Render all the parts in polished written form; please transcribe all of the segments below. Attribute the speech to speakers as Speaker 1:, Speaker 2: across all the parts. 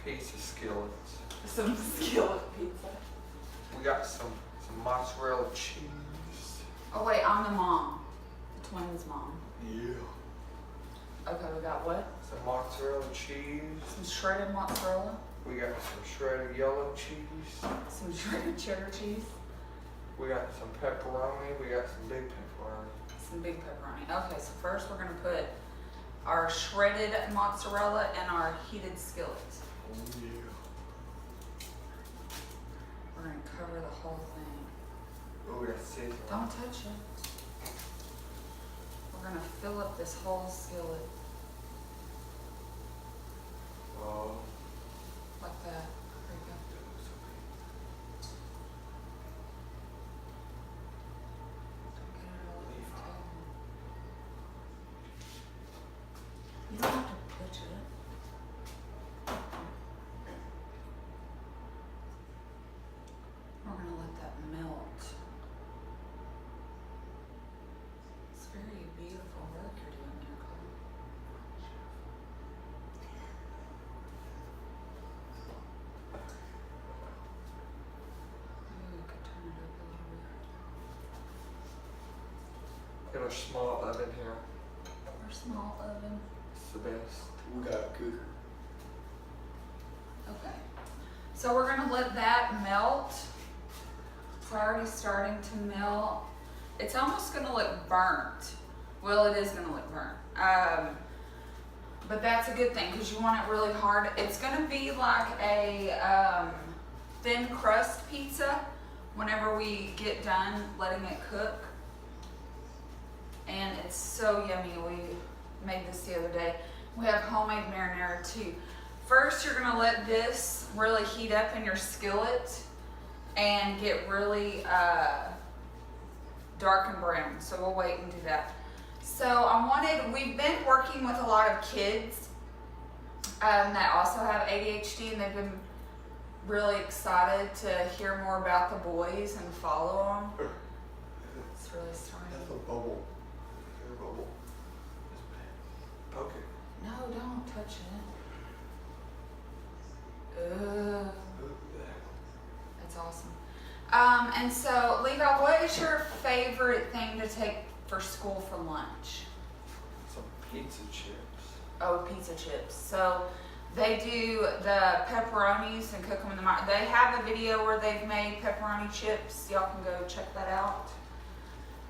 Speaker 1: piece of skillets.
Speaker 2: Some skillet pizza.
Speaker 1: We got some mozzarella cheese.
Speaker 2: Oh wait, I'm the mom. The twins' mom.
Speaker 1: Yeah.
Speaker 2: Okay, we got what?
Speaker 1: Some mozzarella cheese.
Speaker 2: Some shredded mozzarella.
Speaker 1: We got some shredded yellow cheese.
Speaker 2: Some shredded cheddar cheese.
Speaker 1: We got some pepperoni. We got some big pepperoni.
Speaker 2: Some big pepperoni. Okay, so first we're gonna put our shredded mozzarella and our heated skillet.
Speaker 1: Oh yeah.
Speaker 2: We're gonna cover the whole thing.
Speaker 1: Oh, we got seasoning.
Speaker 2: Don't touch it. We're gonna fill up this whole skillet
Speaker 1: Oh.
Speaker 2: like that. There you go. Get it all over the table. You don't have to touch it. We're gonna let that melt. It's very beautiful work you're doing there, Cole. Maybe we could turn it up a little bit.
Speaker 1: Got a small oven here.
Speaker 2: Our small oven.
Speaker 1: It's the best.
Speaker 3: We got a cooker.
Speaker 2: Okay. So we're gonna let that melt. It's already starting to melt. It's almost gonna look burnt. Well, it is gonna look burnt. But that's a good thing because you want it really hard. It's gonna be like a thin crust pizza whenever we get done letting it cook. And it's so yummy. We made this the other day. We have homemade marinara too. First, you're gonna let this really heat up in your skillet and get really dark and brown. So we'll wait and do that. So we've been working with a lot of kids that also have ADHD, and they've been really excited to hear more about the boys and follow them. It's really starting.
Speaker 3: That's a bubble. Air bubble.
Speaker 1: Poke it.
Speaker 2: No, don't touch it. Ugh. That's awesome. And so, Levi, what is your favorite thing to take for school for lunch?
Speaker 1: Some pizza chips.
Speaker 2: Oh, pizza chips. So they do the pepperonis and cook them in the microwave. They have a video where they've made pepperoni chips. Y'all can go check that out.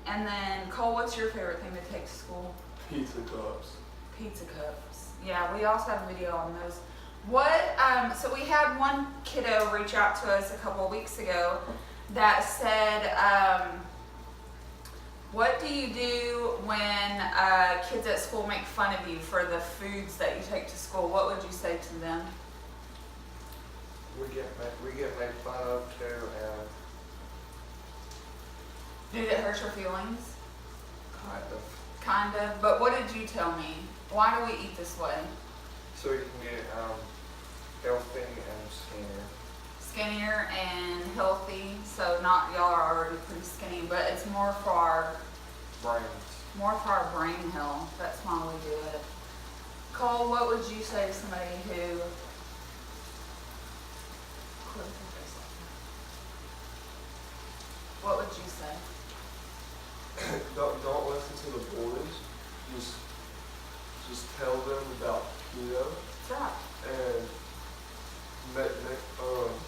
Speaker 2: And then, Cole, what's your favorite thing to take to school?
Speaker 3: Pizza cups.
Speaker 2: Pizza cups. Yeah, we also have a video on those. So we had one kiddo reach out to us a couple of weeks ago that said, what do you do when kids at school make fun of you for the foods that you take to school? What would you say to them?
Speaker 1: We get made fun of too, and
Speaker 2: Did it hurt your feelings?
Speaker 1: kind of.
Speaker 2: Kind of. But what did you tell me? Why do we eat this way?
Speaker 1: So we can get healthy and skinnier.
Speaker 2: Skinnier and healthy. So not y'all are already pretty skinny, but it's more for our brain health. That's why we do it. Cole, what would you say to somebody who what would you say?
Speaker 3: Don't listen to the boys. Just tell them about keto
Speaker 2: That's right.
Speaker 3: and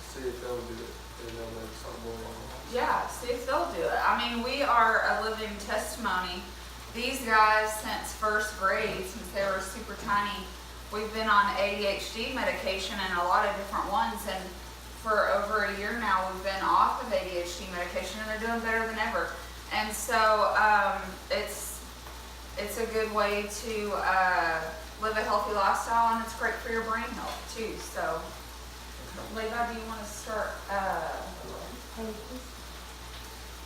Speaker 3: see if they'll do it, and they'll make something along.
Speaker 2: Yeah, see if they'll do it. I mean, we are a living testimony. These guys, since first grade, since they were super tiny, we've been on ADHD medication and a lot of different ones. And for over a year now, we've been off of ADHD medication, and they're doing better than ever. And so it's a good way to live a healthy lifestyle, and it's great for your brain health too. So, Levi, do you want to start?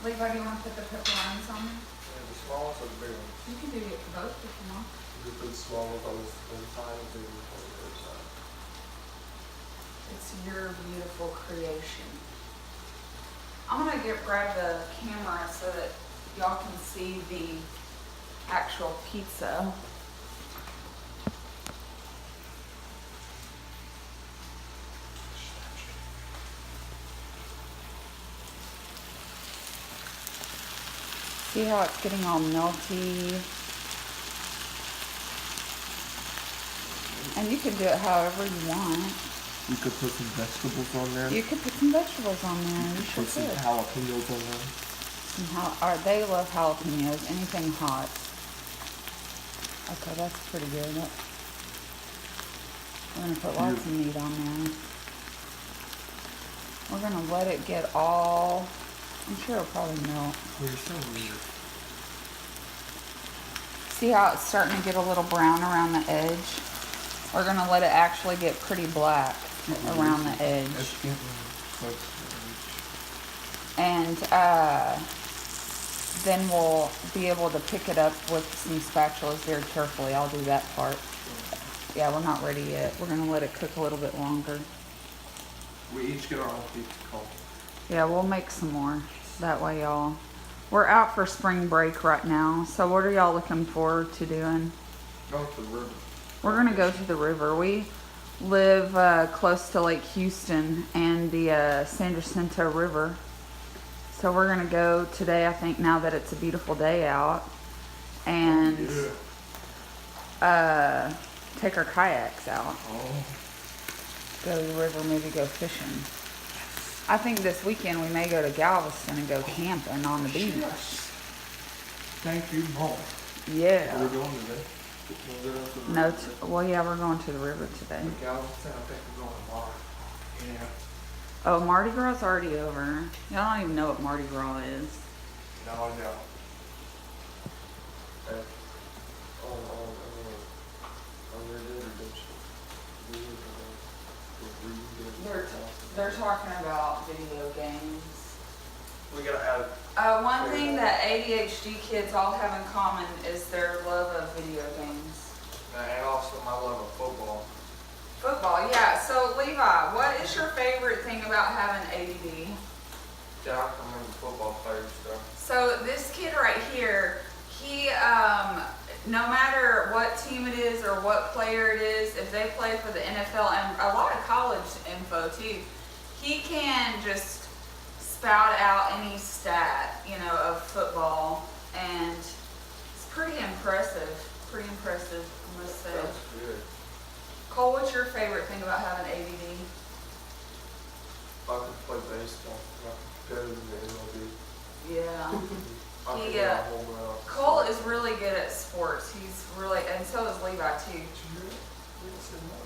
Speaker 2: Levi, do you want to put the pepperonis on there?
Speaker 1: Yeah, the smallest or the big ones?
Speaker 2: You can do both if you want.
Speaker 3: You put small ones on this one side and big ones on the other side.
Speaker 2: It's your beautiful creation. I'm gonna grab the camera so that y'all can see the actual pizza. See how it's getting all melty? And you can do it however you want.
Speaker 3: You could put some vegetables on there.
Speaker 2: You could put some vegetables on there. You sure
Speaker 3: Put some
Speaker 2: could.
Speaker 3: jalapenos on there.
Speaker 2: They love jalapenos. Anything hot. Okay, that's pretty good. We're gonna put lots of meat on there. We're gonna let it get all. I'm sure it'll probably melt.
Speaker 3: Oh, you're so weird.
Speaker 2: See how it's starting to get a little brown around the edge? We're gonna let it actually get pretty black around the edge.
Speaker 3: It's getting close to
Speaker 2: And then we'll be able to pick it up with some spatulas very carefully. I'll do that part. Yeah, we're not ready yet. We're gonna let it cook a little bit longer.
Speaker 3: We each get our own pizza call.
Speaker 2: Yeah, we'll make some more. That way, y'all. We're out for spring break right now. So what are y'all looking forward to doing?
Speaker 3: Go to the river.
Speaker 2: We're gonna go to the river. We live close to Lake Houston and the San Jacinto River. So we're gonna go today, I think, now that it's a beautiful day out. And take our kayaks out.
Speaker 3: Oh.
Speaker 2: Go to the river, maybe go fishing. I think this weekend we may go to Galveston and go camping on the beach.
Speaker 3: Yes. Thank you, Mom.
Speaker 2: Yeah.
Speaker 3: Where are we going today? We'll go to the
Speaker 2: No,
Speaker 3: river.
Speaker 2: well, yeah, we're going to the river today.
Speaker 3: Galveston, I think we're going tomorrow. Yeah.
Speaker 2: Oh, Mardi Gras is already over. Y'all don't even know what Mardi Gras is.
Speaker 3: No, no.
Speaker 2: They're talking about video games.
Speaker 3: We gotta add.
Speaker 2: One thing that ADHD kids all have in common is their love of video games.
Speaker 1: And also my love of football.
Speaker 2: Football, yeah. So Levi, what is your favorite thing about having ADD?
Speaker 1: Yeah, I can remember football players stuff.
Speaker 2: So this kid right here, he, no matter what team it is or what player it is, if they play for the NFL and a lot of college info too, he can just spout out any stat, of football, and it's pretty impressive. Pretty impressive, I must say.
Speaker 1: That's good.
Speaker 2: Cole, what's your favorite thing about having ADD?
Speaker 3: I could play baseball. I could go to the MLB.
Speaker 2: Yeah.
Speaker 3: I could
Speaker 2: He,
Speaker 3: get a home run.
Speaker 2: Cole is really good at sports. He's really, and so is Levi too.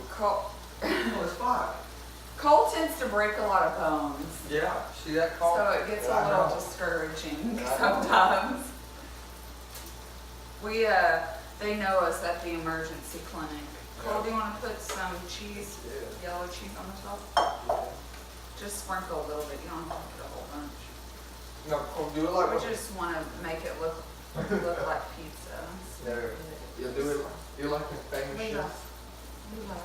Speaker 2: Cole,
Speaker 1: Oh, it's fine.
Speaker 2: Cole tends to break a lot of bones.
Speaker 1: Yeah, see that call?
Speaker 2: So it gets a
Speaker 1: Yeah, I
Speaker 2: little
Speaker 1: know.
Speaker 2: discouraging
Speaker 1: I know.
Speaker 2: sometimes. They know us at the emergency clinic. Cole, do you want to put some cheese,
Speaker 1: Yeah.
Speaker 2: yellow cheese on the top? Just sprinkle a little bit. You don't have to put a whole bunch.
Speaker 1: No, Cole, do it like
Speaker 2: We
Speaker 1: what
Speaker 2: just want to make it look like pizza.
Speaker 1: No, you do it. You like the famous
Speaker 2: Levi.
Speaker 1: chef?
Speaker 2: Levi.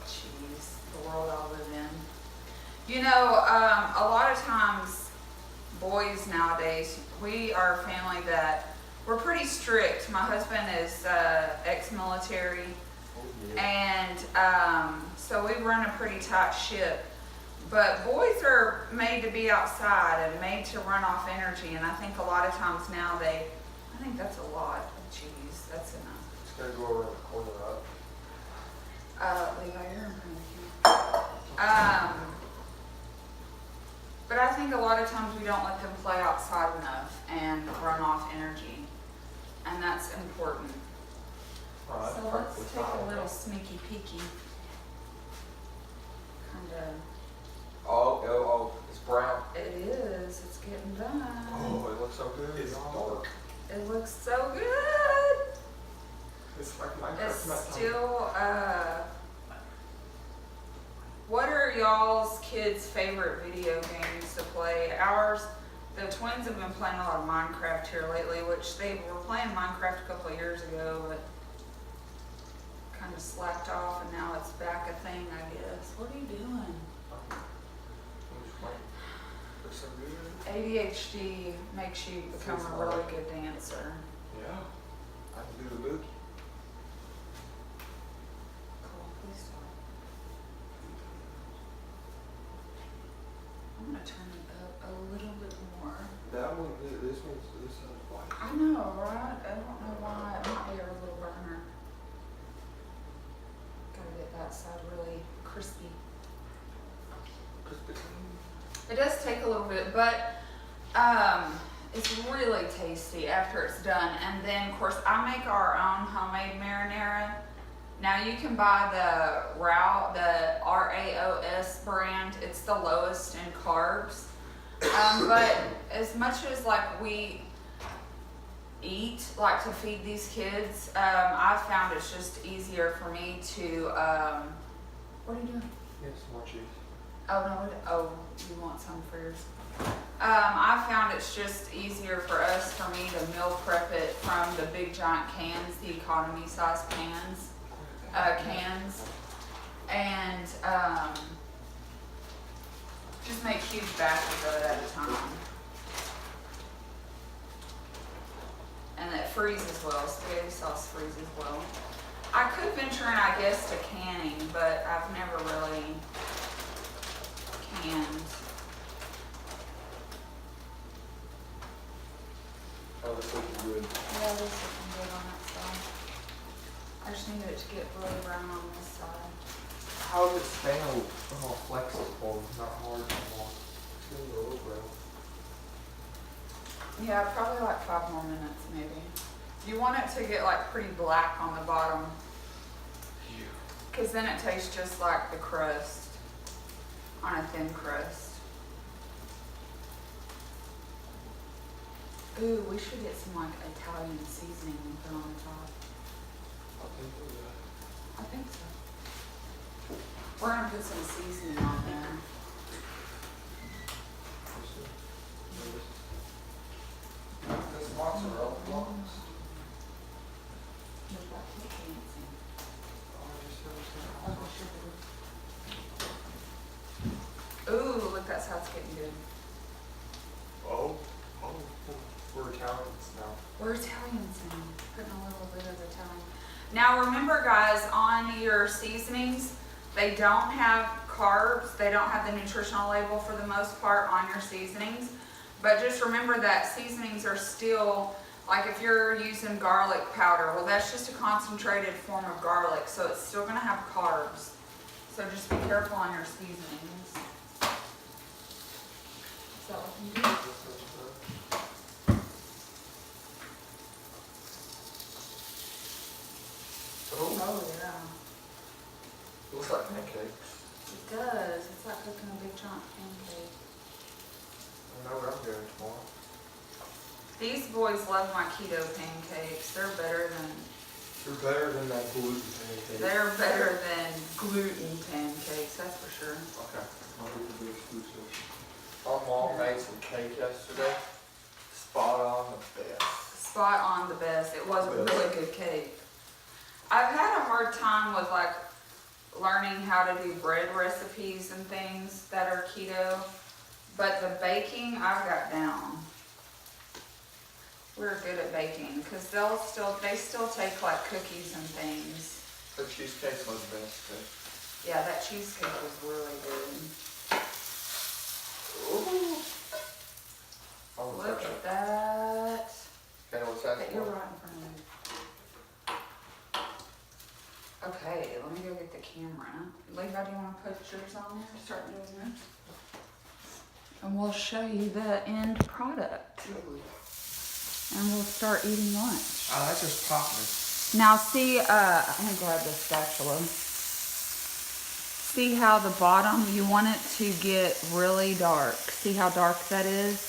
Speaker 2: Jeez, the world I live in. A lot of times, boys nowadays, we are a family that we're pretty strict. My husband is ex-military, and so we run a pretty tight ship. But boys are made to be outside and made to run off energy, and I think a lot of times now I think that's a lot of cheese. That's enough.
Speaker 3: It's gonna go around the corner, right?
Speaker 2: Levi, you're in front of you. But I think a lot of times we don't let them play outside enough and run off energy, and that's important.
Speaker 3: Alright,
Speaker 2: So let's take a little sneaky peeky. Kinda,
Speaker 1: Oh, it's brown.
Speaker 2: it is, it's getting done.
Speaker 1: Oh, it looks so good.
Speaker 3: It's dark.
Speaker 2: It looks so good.
Speaker 3: It's like Minecraft.
Speaker 2: It's
Speaker 3: not time.
Speaker 2: still, what are y'all's kids' favorite video games to play? The twins have been playing a lot of Minecraft here lately, which they were playing Minecraft a couple of years ago, but kind of slacked off, and now it's back a thing, I guess. What are you doing?
Speaker 1: Looks so good.
Speaker 2: ADHD makes you become a really good dancer.
Speaker 1: Yeah. I can do the boogie.
Speaker 2: Cool, please stop. I'm gonna turn it up a little bit more.
Speaker 3: That one is says white.
Speaker 2: I know, right? I don't know why. It might be our little burner. Gotta get that side really crispy.
Speaker 3: Krispy Kreme.
Speaker 2: It does take a little bit, but it's really tasty after it's done. And then, of course, I make our own homemade marinara. Now you can buy the RAOS brand. It's the lowest in carbs. But as much as like we eat, like to feed these kids, I found it's just easier for me to, what are you doing?
Speaker 3: Yes, more cheese.
Speaker 2: Oh, no, oh, you want some for yours? I found it's just easier for me to meal prep it from the big giant cans, the economy size cans, and just make huge batches of it at a time. And it freezes well, spaghetti sauce freezes well. I could venture in, I guess, to canning, but I've never really canned.
Speaker 3: Oh, this looking good.
Speaker 2: Yeah, this is looking good on that side. I just needed it to get really brown on this side.
Speaker 3: How is it staying all flexible, not hard anymore? It's getting a little brown.
Speaker 2: Yeah, probably like 5 more minutes maybe. You want it to get like pretty black on the bottom,
Speaker 3: Yeah.
Speaker 2: because then it tastes just like the crust on a thin crust. Ooh, we should get some like Italian seasoning and put on the top.
Speaker 3: I think we'll do that.
Speaker 2: I think so. We're gonna put some seasoning on there.
Speaker 3: This mozzarella blocks.
Speaker 2: Look like it's fancy.
Speaker 3: Oh, I just
Speaker 2: Oh, sure. Ooh, look, that's how it's getting good.
Speaker 3: Oh, we're Italians now.
Speaker 2: We're Italians now, putting a little bit of Italian. Now remember guys, on your seasonings, they don't have carbs, they don't have the nutritional label for the most part on your seasonings. But just remember that seasonings are still, like if you're using garlic powder, well that's just a concentrated form of garlic, so it's still gonna have carbs. So just be careful on your seasonings. Is that what you do? Oh yeah,
Speaker 3: It looks like pancakes.
Speaker 2: it does. It's like cooking a big giant pancake.
Speaker 3: I know what I'm doing tomorrow.
Speaker 2: These boys love my keto pancakes. They're better than
Speaker 3: that gluten pancake.
Speaker 2: They're better than gluten pancakes, that's for sure.
Speaker 3: Okay. I'll be exclusive. Our mom made some cake yesterday. Spot on the best.
Speaker 2: Spot on the best. It was a really good cake. I've had a hard time with like learning how to do bread recipes and things that are keto, but the baking I've got down. We're good at baking because they still take like cookies and things.
Speaker 3: The cheesecake was the best too.
Speaker 2: Yeah, that cheesecake was really good.
Speaker 3: Ooh. Oh,
Speaker 2: Look at that.
Speaker 3: Okay, what's that?
Speaker 2: You're right in front of me. Okay, let me go get the camera. Levi, do you want to put yours on there? Start doing yours. And we'll show you the end product. And we'll start eating lunch.
Speaker 3: Oh, that just popped me.
Speaker 2: Now see, I'm gonna grab this spatula. See how the bottom, you want it to get really dark. See how dark that is?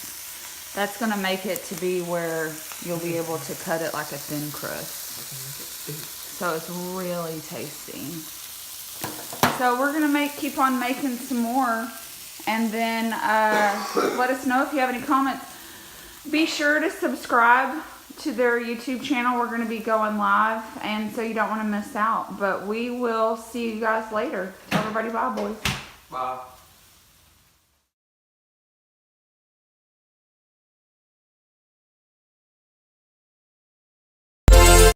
Speaker 2: That's gonna make it to be where you'll be able to cut it like a thin crust. So it's really tasty. So we're gonna keep on making some more, and then let us know if you have any comments. Be sure to subscribe to their YouTube channel. We're gonna be going live, and so you don't want to miss out. But we will see you guys later. Tell everybody bye, boys.
Speaker 3: Bye.